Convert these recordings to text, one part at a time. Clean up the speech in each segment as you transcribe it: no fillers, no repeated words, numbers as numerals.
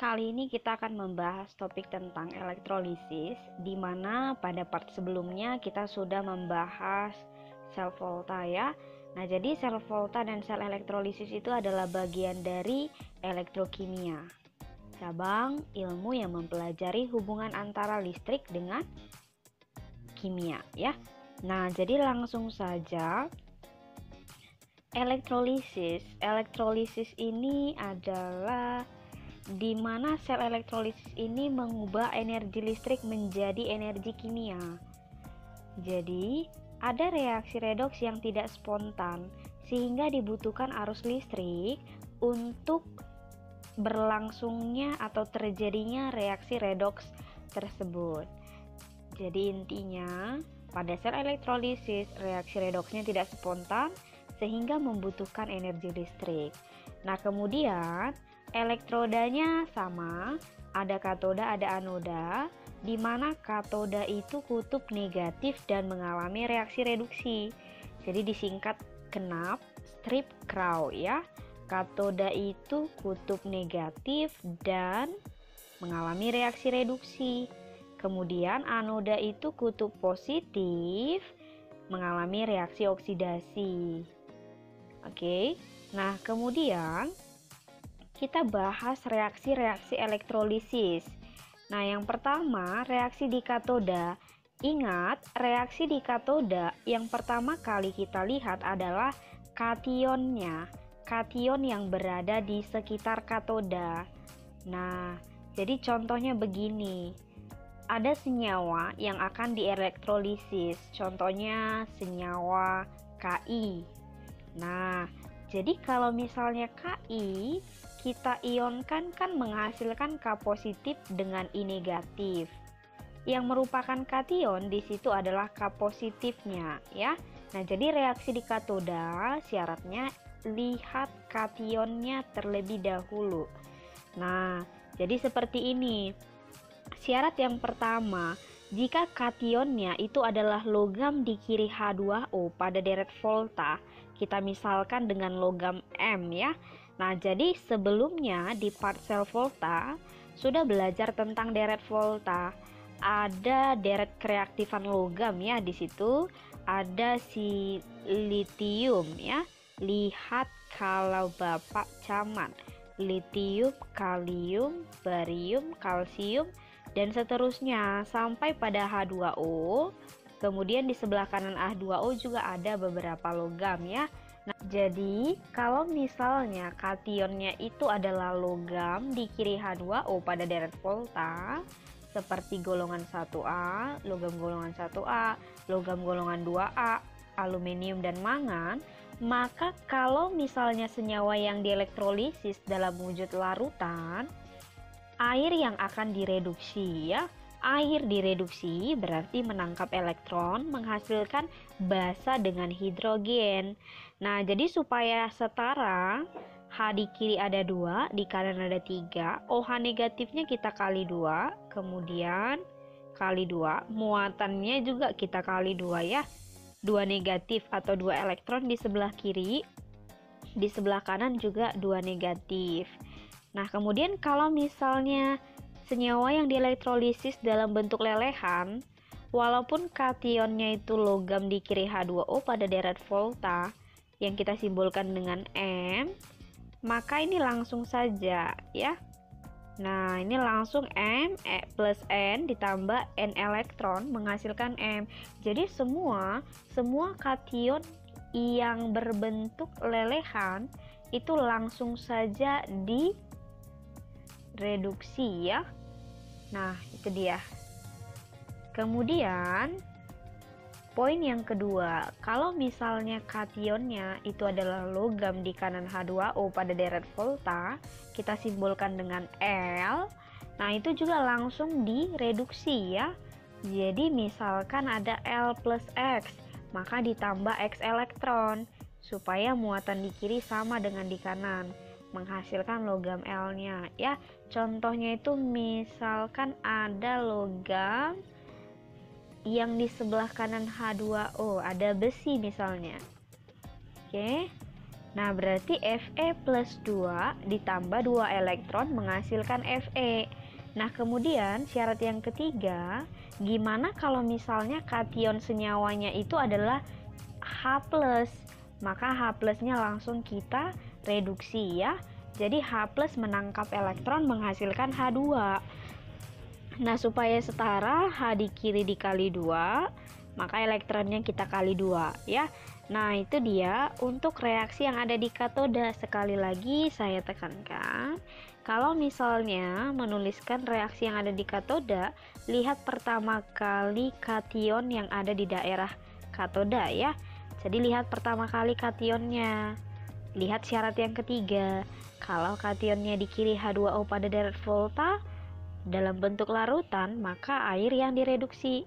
Kali ini kita akan membahas topik tentang elektrolisis, di mana pada part sebelumnya kita sudah membahas sel volta ya. Nah, jadi sel volta dan sel elektrolisis itu adalah bagian dari elektrokimia, cabang ilmu yang mempelajari hubungan antara listrik dengan kimia ya. Nah, jadi langsung saja. Elektrolisis ini adalah di mana sel elektrolisis ini mengubah energi listrik menjadi energi kimia. Jadi, ada reaksi redoks yang tidak spontan, sehingga dibutuhkan arus listrik untuk berlangsungnya atau terjadinya reaksi redoks tersebut. Jadi intinya, pada sel elektrolisis, reaksi redoksnya tidak spontan, sehingga membutuhkan energi listrik. Nah, kemudian elektrodanya sama, ada katoda, ada anoda, di mana katoda itu kutub negatif dan mengalami reaksi reduksi. Jadi disingkat KNAP, strip Crow ya. Katoda itu kutub negatif dan mengalami reaksi reduksi. Kemudian anoda itu kutub positif mengalami reaksi oksidasi. Oke, nah kemudian kita bahas reaksi-reaksi elektrolisis. Nah, yang pertama, reaksi di katoda. Ingat, reaksi di katoda yang pertama kali kita lihat adalah kationnya. Kation yang berada di sekitar katoda. Nah, jadi contohnya begini. Ada senyawa yang akan dielektrolisis. Contohnya senyawa Ki. Nah, jadi kalau misalnya Ki kita ionkan kan menghasilkan K positif dengan I negatif. Yang merupakan kation di situ adalah K positifnya ya. Nah, jadi reaksi di katoda syaratnya lihat kationnya terlebih dahulu. Nah, jadi seperti ini. Syarat yang pertama, jika kationnya itu adalah logam di kiri H2O pada deret volta, kita misalkan dengan logam M ya. Nah, jadi sebelumnya di part sel volta sudah belajar tentang deret volta. Ada deret kereaktifan logam ya di situ. Ada si litium ya. Lihat kalau Bapak camat. Litium, kalium, barium, kalsium, dan seterusnya sampai pada H2O. Kemudian di sebelah kanan H2O juga ada beberapa logam ya. Nah, jadi kalau misalnya kationnya itu adalah logam di kiri H2O pada deret volta seperti golongan 1A, logam golongan 1A, logam golongan 2A, aluminium dan mangan, maka kalau misalnya senyawa yang dielektrolisis dalam wujud larutan, air yang akan direduksi ya. Air direduksi berarti menangkap elektron, menghasilkan basa dengan hidrogen. Nah, jadi supaya setara, H di kiri ada 2, di kanan ada 3, OH negatifnya kita kali 2, kemudian kali 2, muatannya juga kita kali 2 ya. 2 negatif atau 2 elektron di sebelah kiri, di sebelah kanan juga 2 negatif. Nah, kemudian kalau misalnya senyawa yang dielektrolisis dalam bentuk lelehan, walaupun kationnya itu logam di kiri H2O pada deret volta yang kita simbolkan dengan M, maka ini langsung saja ya. Nah, ini langsung M plus N ditambah N elektron menghasilkan M. Jadi semua kation yang berbentuk lelehan itu langsung saja direduksi ya. Nah, itu dia. Kemudian poin yang kedua, kalau misalnya kationnya itu adalah logam di kanan H2O pada deret volta, kita simbolkan dengan L. Nah, itu juga langsung direduksi ya. Jadi misalkan ada L plus X, maka ditambah X elektron supaya muatan di kiri sama dengan di kanan, menghasilkan logam L-nya ya. Contohnya itu misalkan ada logam yang di sebelah kanan H2O, ada besi misalnya. Oke. Nah, berarti Fe plus 2 ditambah 2 elektron menghasilkan Fe. Nah, kemudian syarat yang ketiga, gimana kalau misalnya kation senyawanya itu adalah H+. Maka H plusnya langsung kita reduksi ya. Jadi H plus menangkap elektron menghasilkan H2. Nah, supaya setara H di kiri dikali 2, maka elektronnya kita kali 2 ya. Nah, itu dia untuk reaksi yang ada di katoda. Sekali lagi saya tekankan, kalau misalnya menuliskan reaksi yang ada di katoda, lihat pertama kali kation yang ada di daerah katoda ya. Jadi lihat pertama kali kationnya. Lihat syarat yang ketiga, kalau kationnya di kiri H2O pada deret volta dalam bentuk larutan, maka air yang direduksi.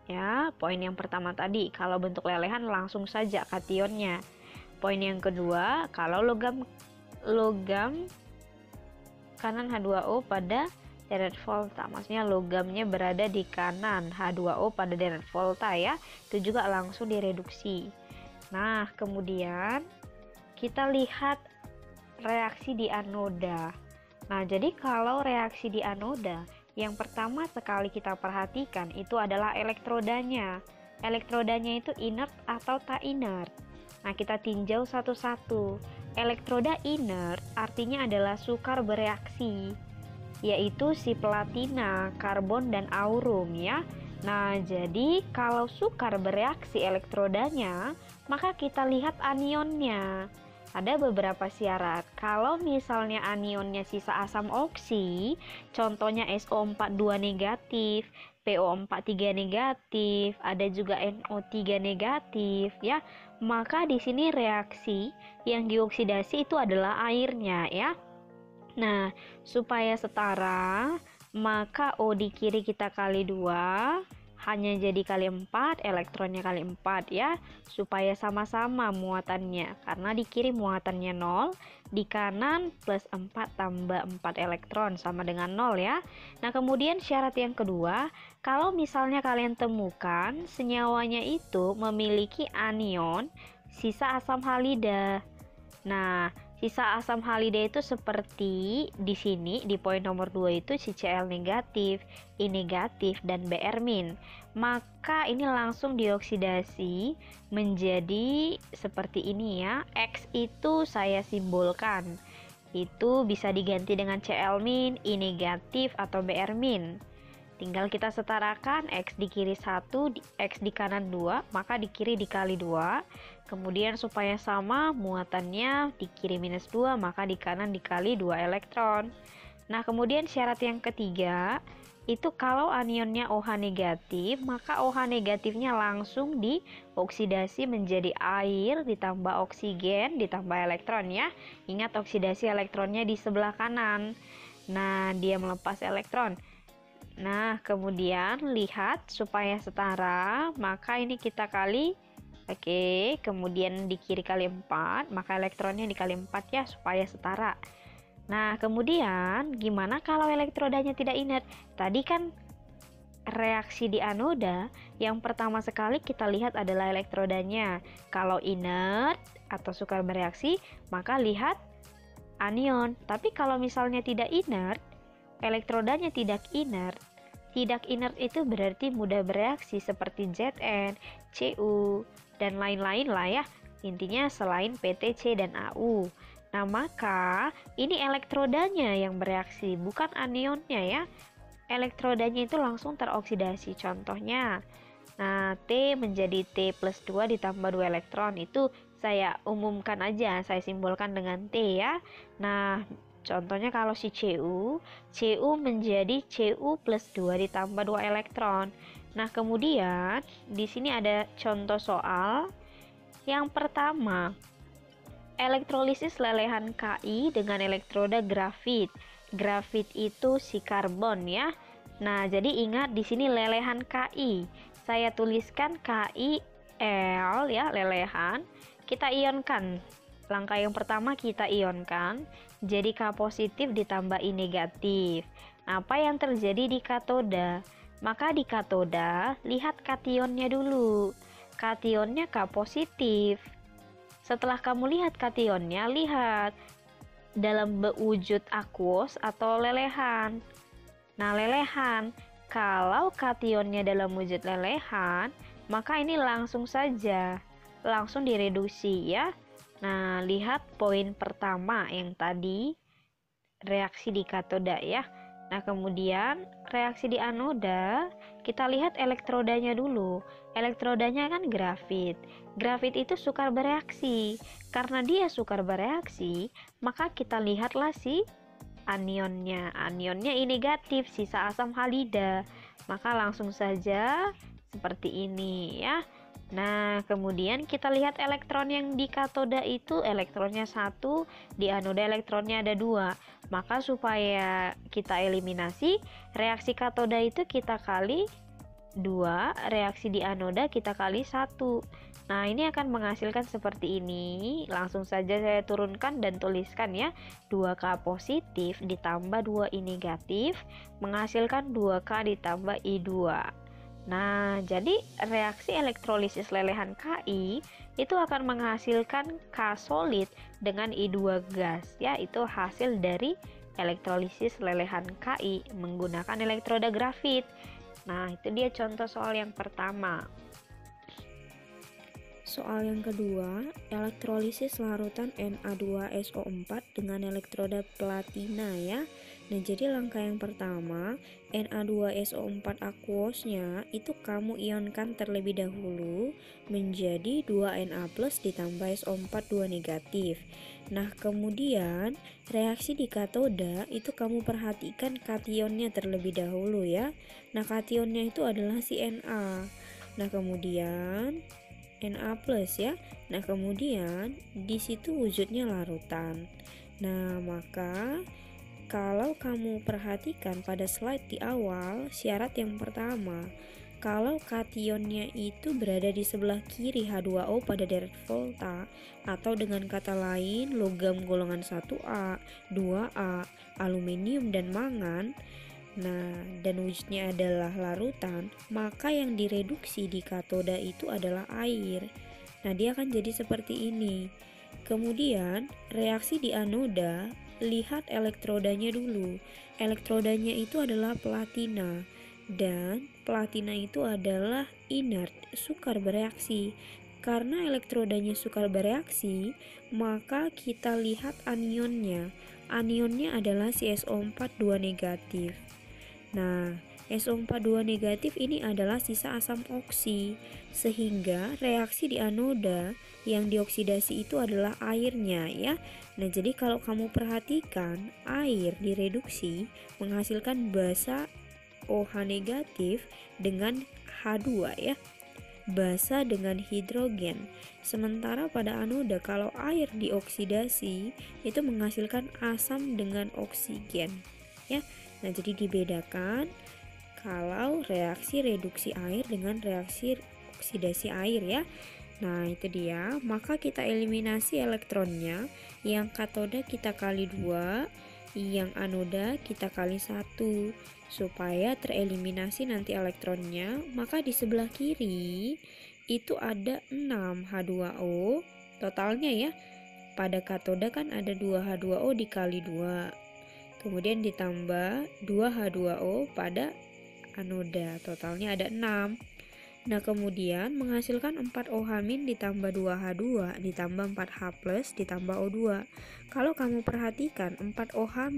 Ya, poin yang pertama tadi, kalau bentuk lelehan langsung saja kationnya. Poin yang kedua, kalau logam kanan H2O pada deret volta, maksudnya logamnya berada di kanan H2O pada deret volta ya, itu juga langsung direduksi. Nah, kemudian kita lihat reaksi di anoda. Nah, jadi kalau reaksi di anoda, yang pertama sekali kita perhatikan itu adalah elektrodanya. Elektrodanya itu inert atau tak inert. Nah, kita tinjau satu-satu. Elektroda inert artinya adalah sukar bereaksi, yaitu si platina, karbon, dan aurum ya. Nah, jadi kalau sukar bereaksi elektrodanya, maka kita lihat anionnya. Ada beberapa syarat. Kalau misalnya anionnya sisa asam oksi, contohnya SO42 negatif, PO43 negatif, ada juga NO3 negatif ya. Maka di sini reaksi yang dioksidasi itu adalah airnya ya. Nah, supaya setara, maka O di kiri kita kali 2, hanya jadi kali 4, elektronnya kali 4 ya, supaya sama-sama muatannya. Karena di kiri muatannya 0, di kanan plus 4 tambah 4 elektron sama dengan 0 ya. Nah, kemudian syarat yang kedua, kalau misalnya kalian temukan senyawanya itu memiliki anion sisa asam halida. Nah, sisa asam halida itu seperti di sini di poin nomor 2 itu CCl negatif, I negatif, dan Br-. Maka ini langsung dioksidasi menjadi seperti ini ya. X itu saya simbolkan. Itu bisa diganti dengan Cl-, I negatif, atau Br-. Tinggal kita setarakan X di kiri 1, X di kanan 2, maka di kiri dikali 2. Kemudian supaya sama muatannya di kiri minus 2, maka di kanan dikali 2 elektron. Nah, kemudian syarat yang ketiga, itu kalau anionnya OH negatif, maka OH negatifnya langsung dioksidasi menjadi air ditambah oksigen ditambah elektron ya. Ingat oksidasi elektronnya di sebelah kanan. Nah, dia melepas elektron. Nah, kemudian lihat supaya setara, maka ini kita kali, oke, kemudian di kiri kali 4, maka elektronnya dikali 4 ya, supaya setara. Nah, kemudian gimana kalau elektrodanya tidak inert? Tadi kan reaksi di anoda, yang pertama sekali kita lihat adalah elektrodanya. Kalau inert atau sukar bereaksi, maka lihat anion. Tapi kalau misalnya tidak inert, elektrodanya tidak inert. Tidak inert itu berarti mudah bereaksi seperti Zn, Cu, dan lain-lain lah ya. Intinya selain PTC dan Au. Nah, maka ini elektrodanya yang bereaksi, bukan anionnya ya. Elektrodanya itu langsung teroksidasi. Contohnya, nah, T menjadi T plus 2 ditambah 2 elektron. Itu saya umumkan aja, saya simbolkan dengan T ya. Nah, contohnya kalau si Cu menjadi Cu plus 2 ditambah 2 elektron. Nah, kemudian di sini ada contoh soal. Yang pertama, elektrolisis lelehan Ki dengan elektroda grafit. Grafit itu si karbon ya. Nah, jadi ingat di sini lelehan Ki. Saya tuliskan KiL ya, lelehan. Kita ionkan. Langkah yang pertama kita ionkan, jadi K positif ditambah I negatif. Nah, apa yang terjadi di katoda? Maka di katoda, lihat kationnya dulu. Kationnya K positif. Setelah kamu lihat kationnya, lihat dalam wujud aqueous atau lelehan. Nah, lelehan, kalau kationnya dalam wujud lelehan, maka ini langsung saja, langsung direduksi ya. Nah, lihat poin pertama yang tadi, reaksi di katoda ya. Nah, kemudian reaksi di anoda, kita lihat elektrodanya dulu. Elektrodanya kan grafit. Grafit itu sukar bereaksi. Karena dia sukar bereaksi, maka kita lihatlah si anionnya. Anionnya I negatif, sisa asam halida. Maka langsung saja seperti ini ya. Nah, kemudian kita lihat elektron yang di katoda itu elektronnya 1, di anoda elektronnya ada 2. Maka supaya kita eliminasi, reaksi katoda itu kita kali 2, reaksi di anoda kita kali 1. Nah, ini akan menghasilkan seperti ini. Langsung saja saya turunkan dan tuliskan ya. 2K positif ditambah 2I negatif menghasilkan 2K ditambah I2. Nah, jadi reaksi elektrolisis lelehan Ki itu akan menghasilkan K solid dengan I2 gas ya, itu hasil dari elektrolisis lelehan Ki menggunakan elektroda grafit. Nah, itu dia contoh soal yang pertama. Soal yang kedua, elektrolisis larutan Na2SO4 dengan elektroda platina ya. Nah, jadi langkah yang pertama, Na2SO4 aqueousnya itu kamu ionkan terlebih dahulu menjadi 2Na+ ditambah SO4 2 negatif. Nah, kemudian reaksi di katoda itu kamu perhatikan kationnya terlebih dahulu ya. Nah, kationnya itu adalah si Na. Nah, kemudian Na+ ya. Nah, kemudian di situ wujudnya larutan. Nah, maka kalau kamu perhatikan pada slide di awal, syarat yang pertama, kalau kationnya itu berada di sebelah kiri H2O pada deret volta, atau dengan kata lain logam golongan 1A, 2A, aluminium dan mangan, nah, dan wujudnya adalah larutan, maka yang direduksi di katoda itu adalah air. Nah, dia akan jadi seperti ini. Kemudian, reaksi di anoda, lihat elektrodanya dulu. Elektrodanya itu adalah platina, dan platina itu adalah inert, sukar bereaksi. Karena elektrodanya sukar bereaksi, maka kita lihat anionnya. Anionnya adalah si SO4 2 negatif. Nah, SO4 2 negatif ini adalah sisa asam oksi, sehingga reaksi di anoda yang dioksidasi itu adalah airnya ya. Nah, jadi kalau kamu perhatikan, air direduksi menghasilkan basa OH negatif dengan H2 ya, basa dengan hidrogen. Sementara pada anoda kalau air dioksidasi itu menghasilkan asam dengan oksigen ya. Nah, jadi dibedakan kalau reaksi reduksi air dengan reaksi oksidasi air ya. Nah, itu dia. Maka kita eliminasi elektronnya. Yang katoda kita kali 2, yang anoda kita kali 1, supaya tereliminasi nanti elektronnya. Maka di sebelah kiri itu ada 6 H2O totalnya ya. Pada katoda kan ada 2 H2O dikali 2. Kemudian ditambah 2 H2O pada anoda, totalnya ada 6. Nah, kemudian menghasilkan 4 OH- ditambah 2 H2 ditambah 4 H+ ditambah O2. Kalau kamu perhatikan 4 OH-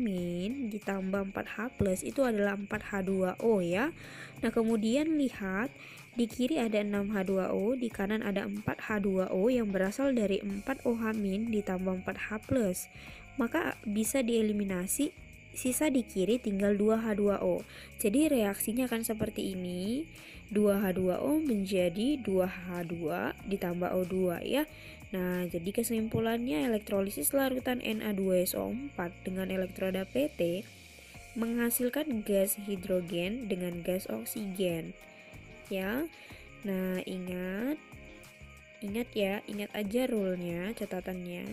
ditambah 4 H+ itu adalah 4 H2O ya. Nah, kemudian lihat di kiri ada 6 H2O, di kanan ada 4 H2O yang berasal dari 4 OH- ditambah 4 H+. Maka bisa dieliminasi, sisa di kiri tinggal 2 H2O. Jadi reaksinya akan seperti ini. 2 H2O menjadi 2 H2 ditambah O2 ya. Nah, jadi kesimpulannya elektrolisis larutan Na2SO4 dengan elektroda PT menghasilkan gas hidrogen dengan gas oksigen ya. Nah, ingat ya, ingat aja rule-nya, catatannya.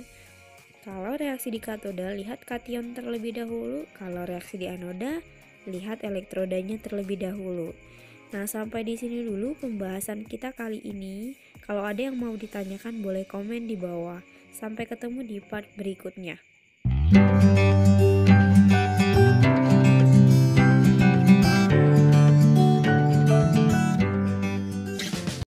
Kalau reaksi di katoda, lihat kation terlebih dahulu. Kalau reaksi di anoda, lihat elektrodanya terlebih dahulu. Nah, sampai di sini dulu pembahasan kita kali ini. Kalau ada yang mau ditanyakan boleh komen di bawah. Sampai ketemu di part berikutnya.